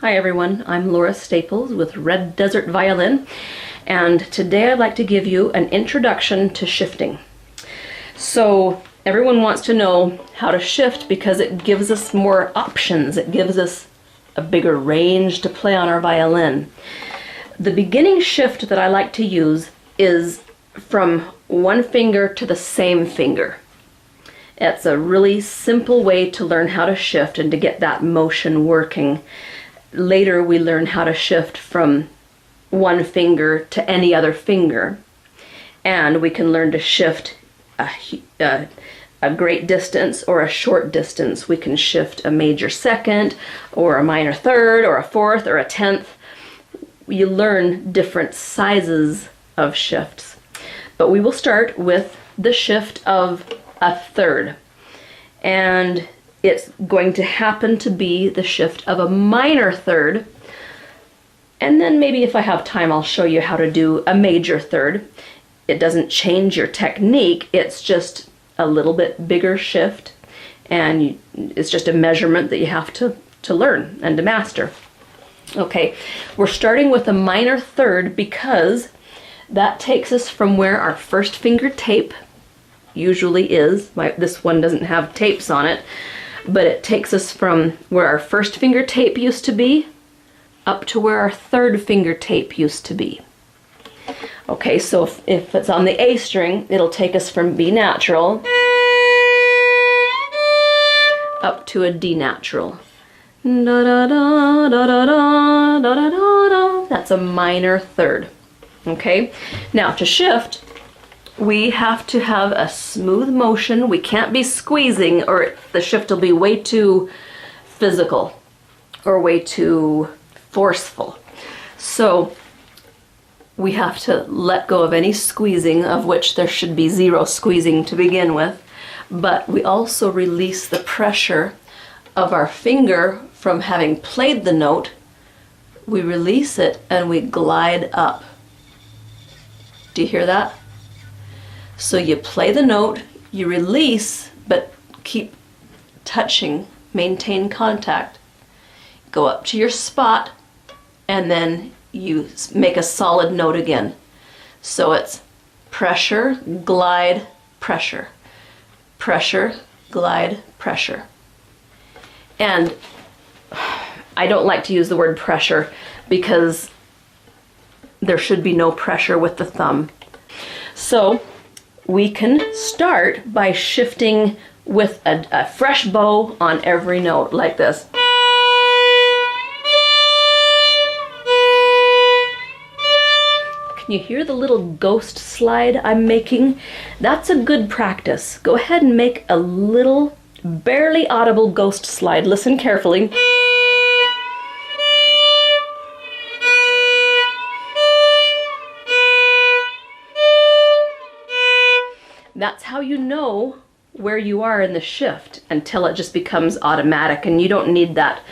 Hi everyone, I'm Laura Staples with Red Desert Violin, and today I'd like to give you an introduction to shifting. So everyone wants to know how to shift because it gives us more options, it gives us a bigger range to play on our violin. The beginning shift that I like to use is from one finger to the same finger. It's a really simple way to learn how to shift and to get that motion working. Later we learn how to shift from one finger to any other finger, and we can learn to shift a great distance or a short distance. We can shift a major second or a minor third or a fourth or a tenth. You learn different sizes of shifts, but we will start with the shift of a third, and it's going to happen to be the shift of a minor third, and then maybe if I have time I'll show you how to do a major third. It doesn't change your technique, it's just a little bit bigger shift, and it's just a measurement that you have to learn and to master. Okay, we're starting with a minor third because that takes us from where our first finger tape usually is. This one doesn't have tapes on it, but it takes us from where our first finger tape used to be up to where our third finger tape used to be. Okay, so if it's on the A string, it'll take us from B natural up to a D natural. Da, da, da, da, da, da, da, da, da. That's a minor third. Okay, now to shift, we have to have a smooth motion. We can't be squeezing or the shift will be way too physical or way too forceful. So we have to let go of any squeezing, of which there should be zero squeezing to begin with, but we also release the pressure of our finger from having played the note. We release it and we glide up. Do you hear that? So you play the note, you release, but keep touching, maintain contact. Go up to your spot, and then you make a solid note again. So it's pressure, glide, pressure. Pressure, glide, pressure. And I don't like to use the word pressure because there should be no pressure with the thumb. So we can start by shifting with a fresh bow on every note, like this. Can you hear the little ghost slide I'm making? That's a good practice. Go ahead and make a little, barely audible ghost slide. Listen carefully. That's how you know where you are in the shift until it just becomes automatic, and you don't need that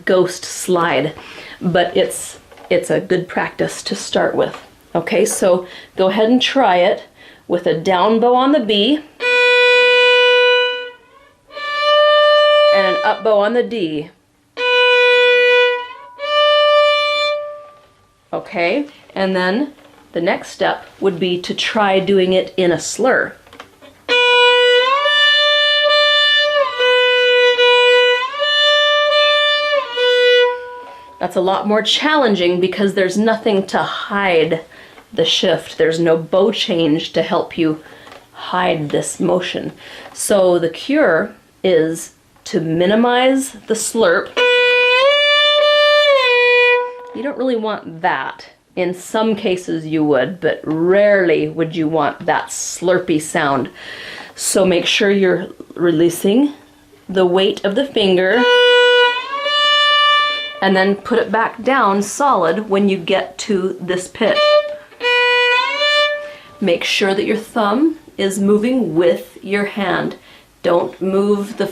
ghost slide, but it's a good practice to start with. Okay, so go ahead and try it with a down bow on the B and an up bow on the D. Okay, and then the next step would be to try doing it in a slur. That's a lot more challenging because there's nothing to hide the shift. There's no bow change to help you hide this motion. So the cure is to minimize the slurp. You don't really want that. In some cases you would, but rarely would you want that slurpy sound. So make sure you're releasing the weight of the finger and then put it back down solid when you get to this pitch. Make sure that your thumb is moving with your hand. Don't move the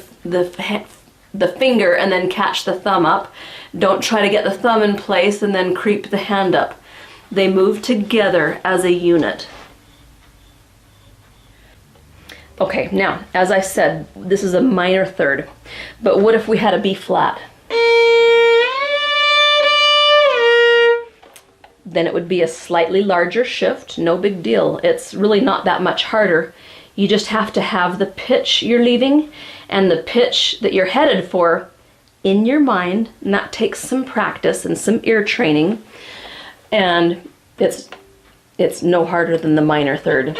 finger and then catch the thumb up. Don't try to get the thumb in place and then creep the hand up. They move together as a unit. Okay, now, as I said, this is a minor third, but what if we had a B flat? then it would be a slightly larger shift, no big deal. It's really not that much harder. You just have to have the pitch you're leaving and the pitch that you're headed for in your mind, and that takes some practice and some ear training, and it's no harder than the minor third.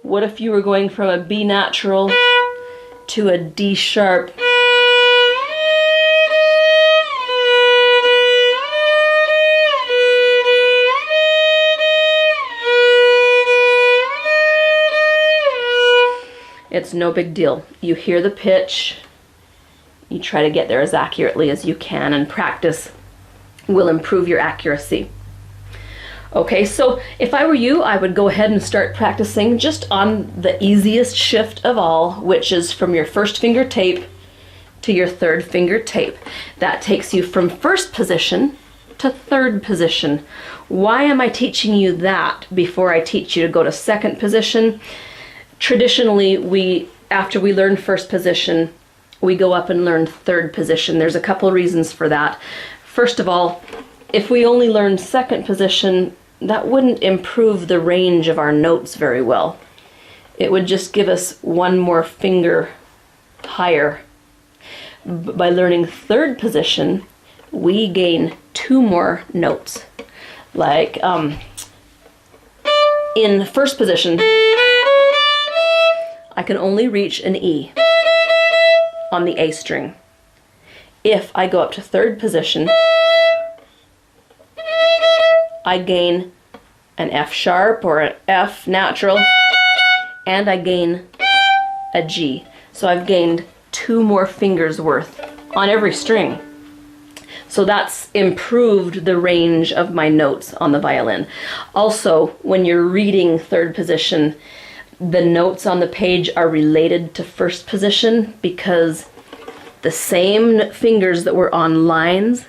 What if you were going from a B natural to a D sharp? It's no big deal. You hear the pitch, you try to get there as accurately as you can, and practice will improve your accuracy. Okay, so if I were you, I would go ahead and start practicing just on the easiest shift of all, which is from your first finger tape to your third finger tape. That takes you from first position to third position. Why am I teaching you that before I teach you to go to second position? Traditionally, after we learn first position, we go up and learn third position. There's a couple reasons for that. First of all, if we only learn second position, that wouldn't improve the range of our notes very well. It would just give us one more finger higher. By learning third position, we gain two more notes. Like in first position, I can only reach an E on the A string. If I go up to third position, I gain an F sharp or an F natural, and I gain a G. So I've gained two more fingers worth on every string. So that's improved the range of my notes on the violin. Also, when you're reading third position, the notes on the page are related to first position because the same fingers that were on lines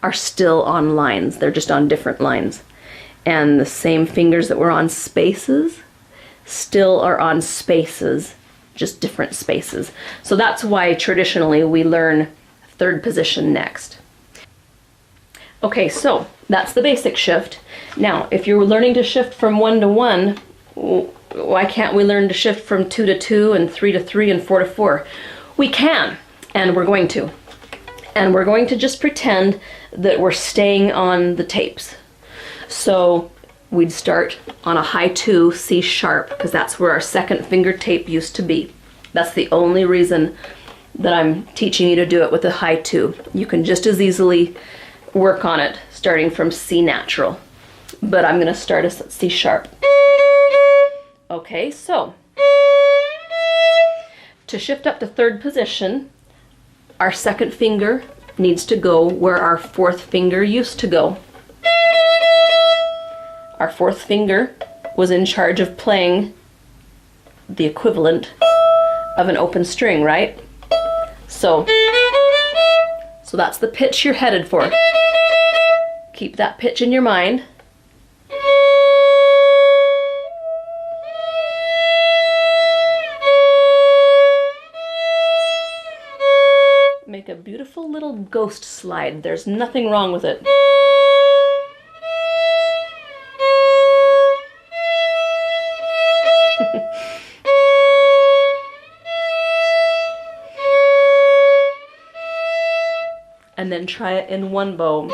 are still on lines. They're just on different lines. And the same fingers that were on spaces still are on spaces, just different spaces. So that's why traditionally we learn third position next. Okay, so that's the basic shift. Now, if you're learning to shift from 1 to 1, why can't we learn to shift from 2 to 2 and 3 to 3 and 4 to 4? We can, and we're going to. And we're going to just pretend that we're staying on the tapes. So we'd start on a high 2, C sharp, because that's where our second finger tape used to be. That's the only reason that I'm teaching you to do it with a high 2. You can just as easily work on it starting from C natural. But I'm going to start us at C sharp. Okay, so to shift up to third position, our second finger needs to go where our fourth finger used to go. Our fourth finger was in charge of playing the equivalent of an open string, right? So that's the pitch you're headed for. Keep that pitch in your mind. Make a beautiful little ghost slide. There's nothing wrong with it. And then try it in one bow.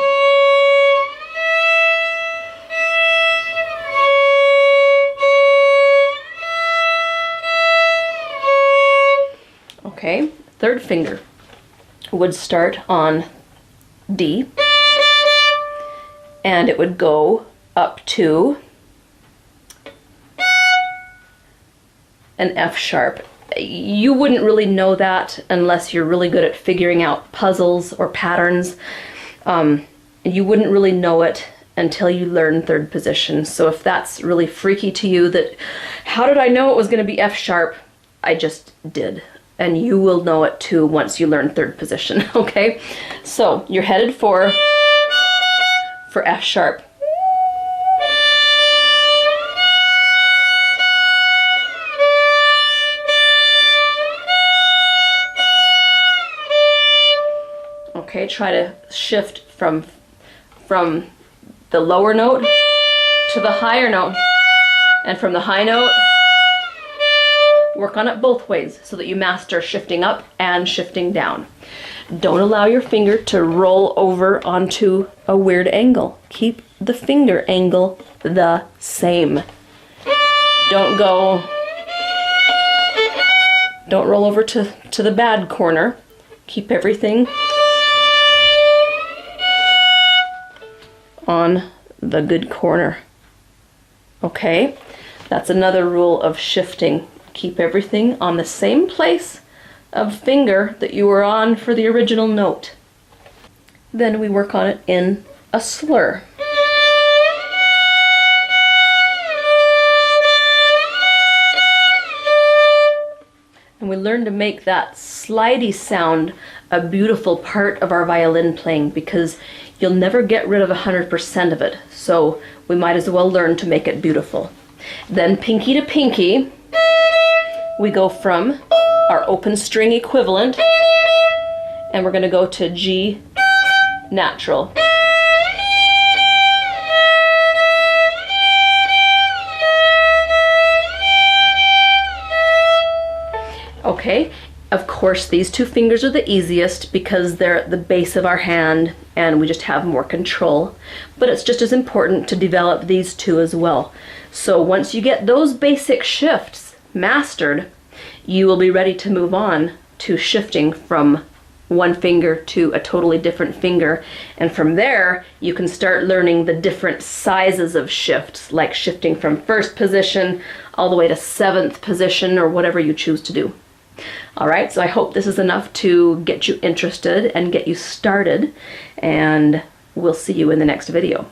Okay, third finger would start on D, and it would go up to an F sharp. You wouldn't really know that unless you're really good at figuring out puzzles or patterns. You wouldn't really know it until you learn third position. So if that's really freaky to you, that how did I know it was going to be F sharp? I just did. And you will know it too once you learn third position, okay? So you're headed for F sharp. Okay, try to shift from from the lower note to the higher note, and from the high note, work on it both ways so that you master shifting up and shifting down. Don't allow your finger to roll over onto a weird angle. Keep the finger angle the same. Don't roll over to the bad corner. Keep everything on the good corner. Okay? That's another rule of shifting. Keep everything on the same place of finger that you were on for the original note. Then we work on it in a slur. And we learn to make that slidey sound a beautiful part of our violin playing, because you'll never get rid of 100% of it. So we might as well learn to make it beautiful. Then pinky to pinky, we go from our open string equivalent, and we're going to go to G natural. Okay, of course these two fingers are the easiest because they're at the base of our hand and we just have more control, but it's just as important to develop these two as well. So once you get those basic shifts mastered, you will be ready to move on to shifting from one finger to a totally different finger, and from there you can start learning the different sizes of shifts, like shifting from first position all the way to seventh position or whatever you choose to do. Alright, so I hope this is enough to get you interested and get you started, and we'll see you in the next video.